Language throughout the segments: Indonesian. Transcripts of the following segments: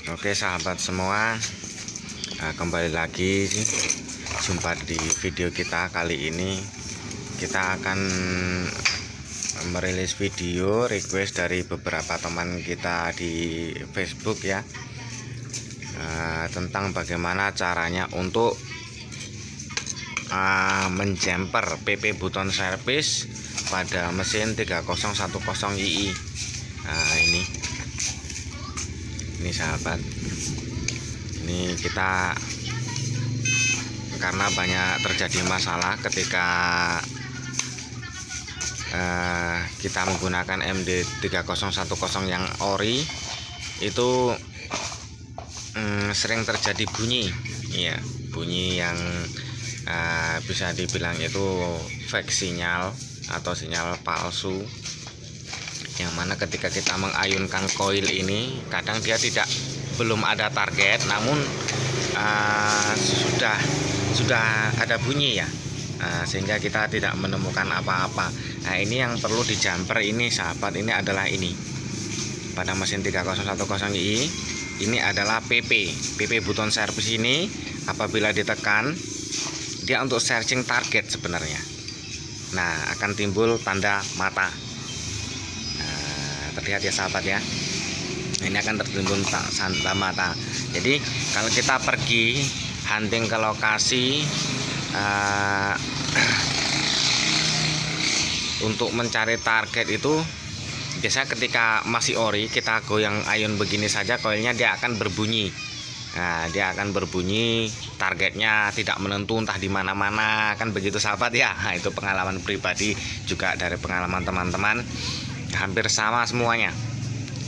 Oke sahabat semua, kembali lagi jumpa di video kita. Kali ini kita akan merilis video request dari beberapa teman kita di Facebook ya, tentang bagaimana caranya untuk menjumper PP button service pada mesin 3010i. Nah ini sahabat, ini kita karena banyak terjadi masalah ketika kita menggunakan MD 3010 yang ori itu, sering terjadi bunyi ya, bunyi yang bisa dibilang itu fake sinyal atau sinyal palsu, yang mana ketika kita mengayunkan koil ini kadang dia belum ada target, namun sudah ada bunyi ya, sehingga kita tidak menemukan apa-apa. Nah ini yang perlu dijumper ini sahabat, ini adalah ini pada mesin 3010i ini adalah PP button service. Ini apabila ditekan dia untuk searching target sebenarnya, nah akan timbul tanda mata. Terlihat ya sahabat ya, ini akan tertimbun tanda mata. Jadi kalau kita pergi hunting ke lokasi untuk mencari target itu, biasa ketika masih ori kita goyang ayun begini saja koilnya dia akan berbunyi. Nah dia akan berbunyi, targetnya tidak menentu, entah di mana-mana, kan begitu sahabat ya. Nah, itu pengalaman pribadi juga dari pengalaman teman-teman, hampir sama semuanya.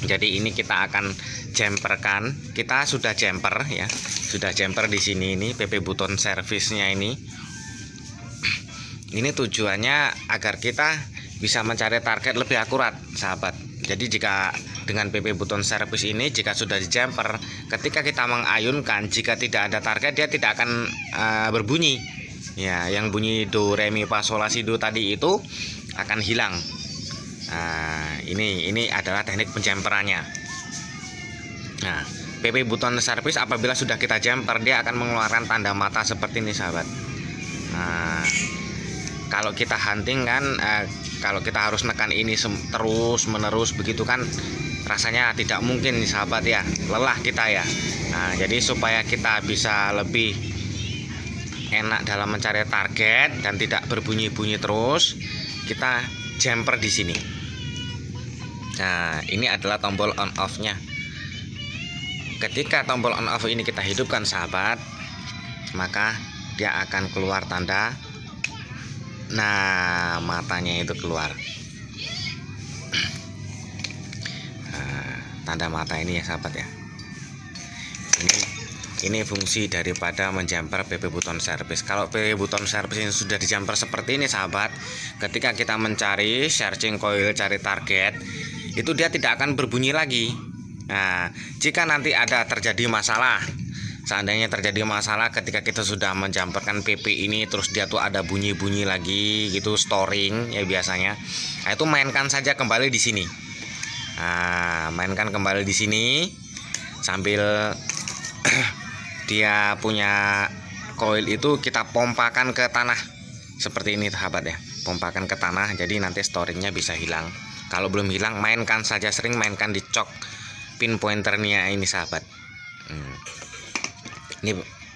Jadi ini kita akan jumperkan, kita sudah jumper ya, sudah jumper di sini. Ini PP button service-nya ini tujuannya agar kita bisa mencari target lebih akurat sahabat. Jadi jika dengan PP button service ini, jika sudah di jumper, ketika kita mengayunkan, jika tidak ada target dia tidak akan berbunyi ya, yang bunyi do re mi fa sol la si do tadi itu akan hilang. Nah, ini adalah teknik penjumperannya. Nah, PP button service apabila sudah kita jumper dia akan mengeluarkan tanda mata seperti ini sahabat. Nah, kalau kita hunting kan, kalau kita harus nekan ini terus menerus begitu kan rasanya tidak mungkin nih sahabat ya, lelah kita ya. Nah, jadi supaya kita bisa lebih enak dalam mencari target dan tidak berbunyi-bunyi terus, kita jumper di sini. Nah, ini adalah tombol on off-nya. Ketika tombol on off ini kita hidupkan sahabat, maka dia akan keluar tanda, nah matanya itu keluar. Nah, tanda mata ini ya sahabat ya. Ini fungsi daripada menjumper PP button service. Kalau PP button service ini sudah dijumper seperti ini sahabat, ketika kita mencari searching coil, cari target, itu dia tidak akan berbunyi lagi. Nah, jika nanti ada terjadi masalah, seandainya terjadi masalah ketika kita sudah menjumperkan PP ini terus dia tuh ada bunyi-bunyi lagi gitu, storing ya biasanya. Nah, itu mainkan saja kembali di sini. Nah, mainkan kembali di sini sambil dia punya koil itu kita pompakan ke tanah seperti ini sahabat ya, pompakan ke tanah, jadi nanti storingnya bisa hilang. Kalau belum hilang, mainkan saja, sering mainkan di cok pin pointernya ini sahabat.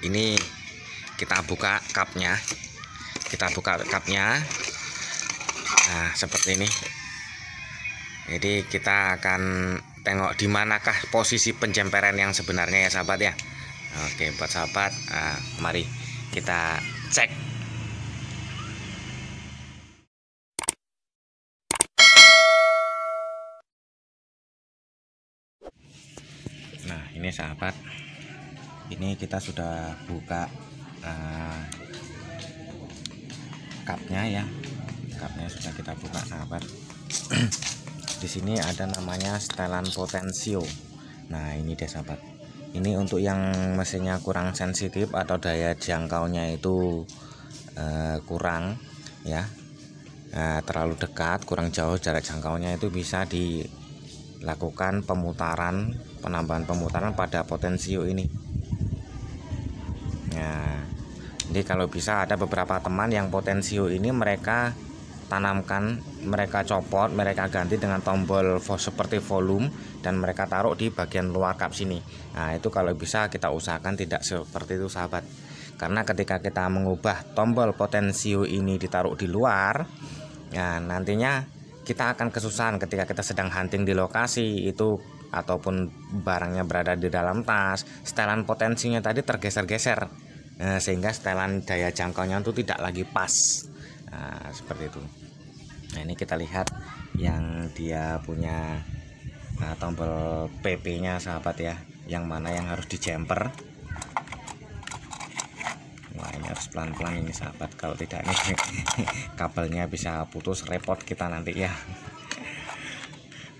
Ini kita buka cupnya, nah seperti ini. Jadi kita akan tengok di manakah posisi penjumperan yang sebenarnya ya sahabat ya. Oke buat sahabat, mari kita cek. Nah ini sahabat, ini kita sudah buka cupnya ya, cupnya sudah kita buka sahabat. Di sini ada namanya setelan potensio. Nah ini deh sahabat, ini untuk yang mesinnya kurang sensitif atau daya jangkaunya itu kurang ya, terlalu dekat, kurang jauh jarak jangkaunya, itu bisa dilakukan pemutaran penambahan pemutaran pada potensio ini. Nah, jadi kalau bisa ada beberapa teman yang potensio ini mereka tanamkan, mereka copot, mereka ganti dengan tombol seperti volume dan mereka taruh di bagian luar kap sini. Nah, itu kalau bisa kita usahakan tidak seperti itu sahabat. Karena ketika kita mengubah tombol potensio ini ditaruh di luar, ya nantinya kita akan kesusahan ketika kita sedang hunting di lokasi itu ataupun barangnya berada di dalam tas, setelan potensinya tadi tergeser-geser. Nah, sehingga setelan daya jangkaunya itu tidak lagi pas. Nah, seperti itu. Nah, ini kita lihat yang dia punya tombol PP-nya sahabat ya, yang mana yang harus di jumper. Wah, ini harus pelan-pelan ini sahabat, kalau tidak ini kabelnya bisa putus, repot kita nanti ya.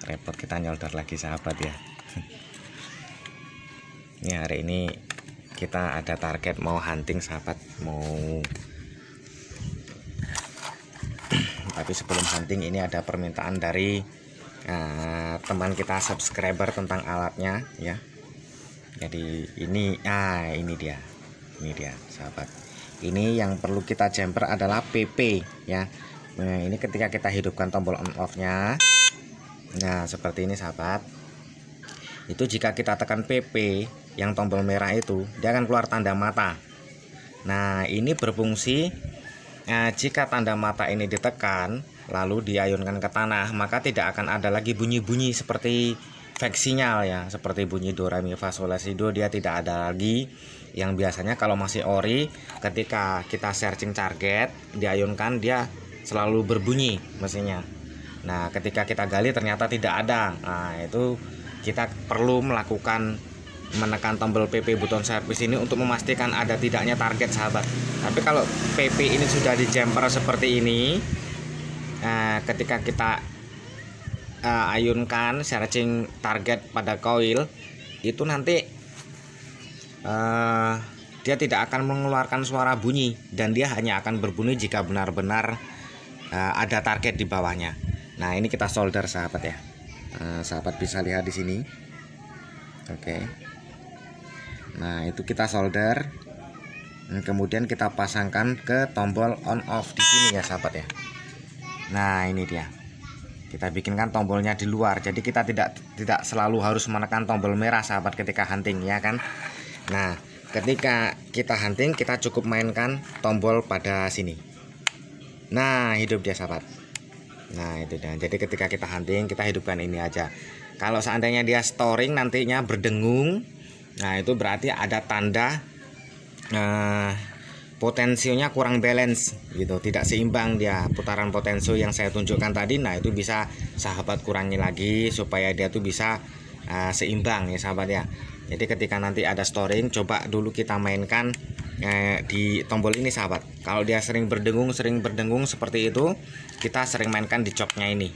Repot kita nyolder lagi sahabat ya. Ini hari ini kita ada target mau hunting sahabat, mau tapi sebelum hunting ini ada permintaan dari teman kita subscriber tentang alatnya ya. Jadi ini ini dia sahabat. Ini yang perlu kita jumper adalah PP ya. Nah, ini ketika kita hidupkan tombol on off nya, nah seperti ini sahabat. Itu jika kita tekan PP yang tombol merah itu, dia akan keluar tanda mata. Nah, ini berfungsi jika tanda mata ini ditekan lalu diayunkan ke tanah, maka tidak akan ada lagi bunyi-bunyi seperti fake sinyal ya, seperti bunyi do re mi fa sol la si do, dia tidak ada lagi. Yang biasanya kalau masih ori, ketika kita searching target diayunkan dia selalu berbunyi mesinnya. Nah, ketika kita gali ternyata tidak ada. Nah, itu kita perlu menekan tombol PP buton servis ini untuk memastikan ada tidaknya target sahabat. Tapi kalau PP ini sudah di jumper seperti ini, ketika kita ayunkan searching target pada coil itu nanti dia tidak akan mengeluarkan suara bunyi dan dia hanya akan berbunyi jika benar-benar ada target di bawahnya. Nah, ini kita solder sahabat ya. Sahabat bisa lihat di sini. Oke. Nah, itu kita solder. Kemudian kita pasangkan ke tombol on off di sini ya sahabat ya. Nah, ini dia. Kita bikinkan tombolnya di luar. Jadi kita tidak selalu harus menekan tombol merah sahabat ketika hunting ya kan. Nah, ketika kita hunting kita cukup mainkan tombol pada sini. Nah, hidup dia sahabat. Nah, itu dia. Jadi ketika kita hunting kita hidupkan ini aja. Kalau seandainya dia storing nantinya berdengung, nah itu berarti ada tanda potensionya kurang balance gitu, tidak seimbang dia putaran potensio yang saya tunjukkan tadi. Nah, itu bisa sahabat kurangi lagi supaya dia tuh bisa seimbang ya sahabat ya. Jadi ketika nanti ada storing, coba dulu kita mainkan di tombol ini sahabat. Kalau dia sering berdengung seperti itu, kita sering mainkan di joknya ini.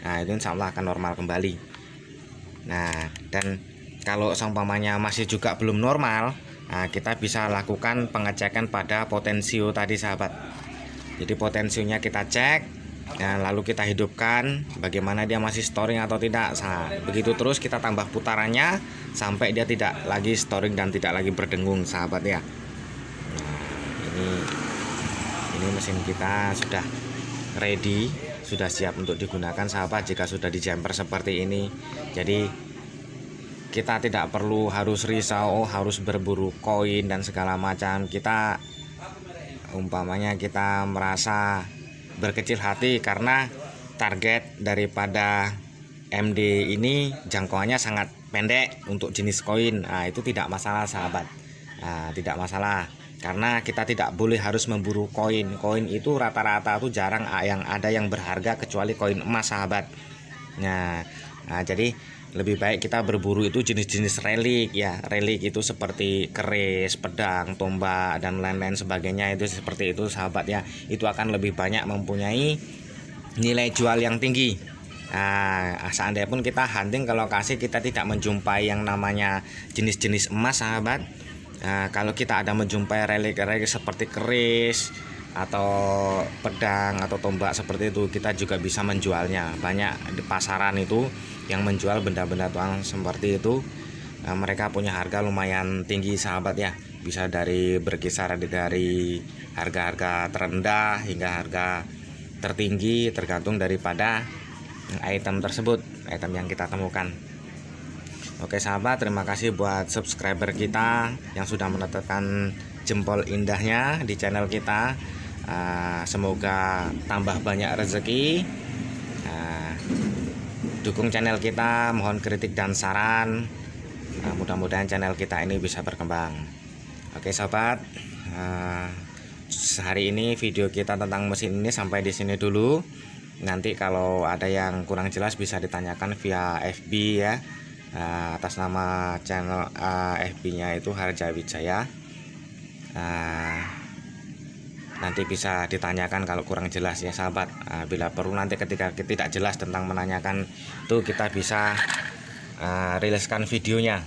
Nah, itu insya Allah akan normal kembali. Nah, dan kalau seumpamanya masih juga belum normal, nah, kita bisa lakukan pengecekan pada potensio tadi sahabat. Jadi potensionya kita cek, nah, lalu kita hidupkan bagaimana dia masih storing atau tidak. Nah, begitu terus kita tambah putarannya sampai dia tidak lagi storing dan tidak lagi berdengung sahabat ya. Nah, ini mesin kita sudah ready, sudah siap untuk digunakan sahabat jika sudah di jumper seperti ini. Jadi kita tidak perlu harus risau, harus berburu koin dan segala macam. Kita umpamanya kita merasa berkecil hati karena target daripada MD ini jangkauannya sangat pendek untuk jenis koin. Nah, itu tidak masalah sahabat. Nah, tidak masalah karena kita tidak boleh harus memburu koin. Koin itu rata-rata tuh jarang yang ada yang berharga kecuali koin emas sahabat. Nah, jadi lebih baik kita berburu itu jenis-jenis relik ya. Relik itu seperti keris, pedang, tombak dan lain-lain sebagainya, itu seperti itu sahabat ya. Itu akan lebih banyak mempunyai nilai jual yang tinggi. Nah, seandainya pun kita hunting ke lokasi kita tidak menjumpai yang namanya jenis-jenis emas sahabat. Nah, kalau kita ada menjumpai relik-relik seperti keris atau pedang atau tombak seperti itu, kita juga bisa menjualnya. Banyak di pasaran itu yang menjual benda-benda tuang seperti itu mereka punya harga lumayan tinggi sahabat ya, bisa berkisar dari harga-harga terendah hingga harga tertinggi tergantung daripada item tersebut, item yang kita temukan. Oke sahabat, terima kasih buat subscriber kita yang sudah menetapkan jempol indahnya di channel kita. Semoga tambah banyak rezeki. Dukung channel kita, mohon kritik dan saran. Mudah-mudahan channel kita ini bisa berkembang. Oke sahabat, hari ini video kita tentang mesin ini sampai di sini dulu. Nanti kalau ada yang kurang jelas bisa ditanyakan via FB ya, atas nama channel FB-nya itu Harja Wijaya. Nanti bisa ditanyakan kalau kurang jelas ya sahabat. Bila perlu nanti ketika tidak jelas tentang menanyakan itu kita bisa riliskan videonya.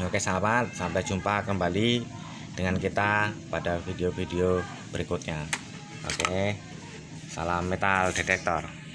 Oke sahabat, sampai jumpa kembali dengan kita pada video-video berikutnya. Oke, salam metal detektor.